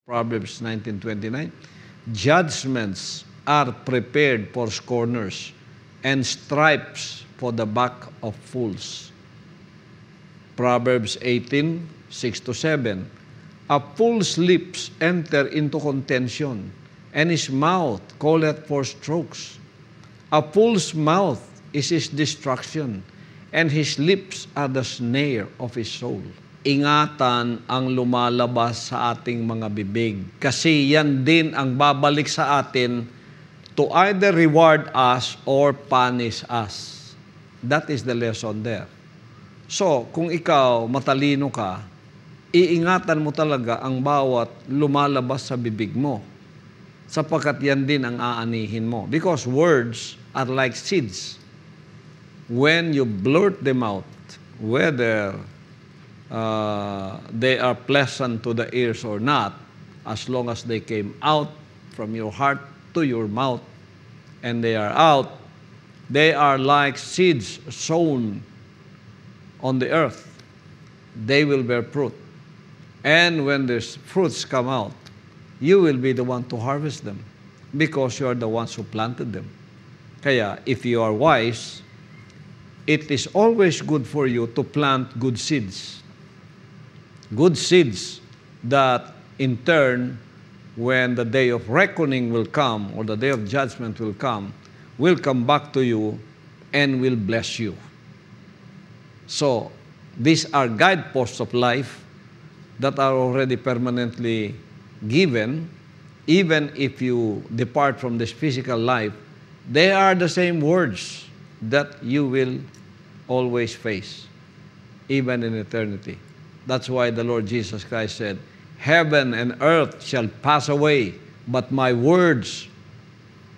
Proverbs 19:29, judgments are prepared for scorners, and stripes for the back of fools. Proverbs 18:6-7, a fool's lips enter into contention, and his mouth calleth for strokes. A fool's mouth is his destruction, and his lips are the snare of his soul. Ingatan ang lumalabas sa ating mga bibig, kasi yan din ang babalik sa atin to either reward us or punish us. That is the lesson there. So, kung ikaw matalino ka, iingatan mo talaga ang bawat lumalabas sa bibig mo, sapagkat yan din ang aanihin mo. Because words are like seeds. When you blurt them out, whether they are pleasant to the ears or not, as long as they came out from your heart to your mouth, and they are out, they are like seeds sown on the earth. They will bear fruit. And when these fruits come out, you will be the one to harvest them, because you are the ones who planted them. Kaya, if you are wise, it is always good for you to plant good seeds. Good seeds that, in turn, when the day of reckoning will come, or the day of judgment will come back to you and will bless you. So, these are guideposts of life that are already permanently given. Even if you depart from this physical life, they are the same words that you will always face, even in eternity. That's why the Lord Jesus Christ said, heaven and earth shall pass away, but my words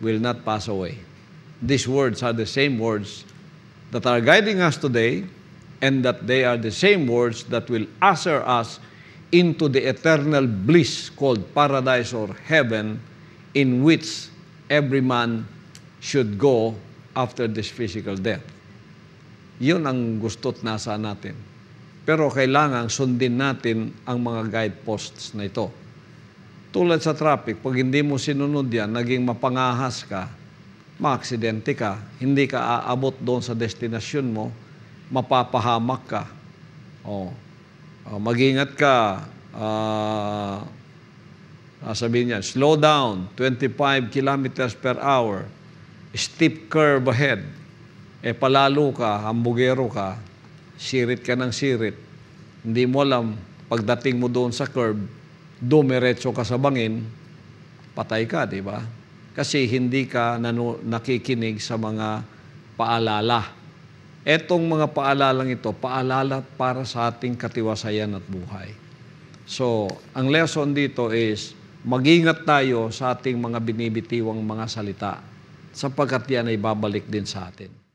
will not pass away. These words are the same words that are guiding us today, and that they are the same words that will usher us into the eternal bliss called paradise or heaven, in which every man should go after this physical death. Yun ang gusto't nasa natin. Pero kailangan sundin natin ang mga guideposts na ito. Tulad sa traffic, pag hindi mo sinunod yan, naging mapangahas ka, maaksidente ka, hindi ka aabot doon sa destinasyon mo, mapapahamak ka. Mag-ingat ka, sabihin niya, slow down, 25 kilometers per hour, steep curve ahead. Palalo ka, hambugero ka, sirit ka ng sirit. Hindi mo alam, pagdating mo doon sa curve, dumiretso ka sa bangin, patay ka, di ba? Kasi hindi ka nakikinig sa mga paalala. Etong mga paalalang ito, paalala para sa ating katiwasayan at buhay. So, ang lesson dito is, mag-ingat tayo sa ating mga binibitiwang mga salita, sapagkat yan ay babalik din sa atin.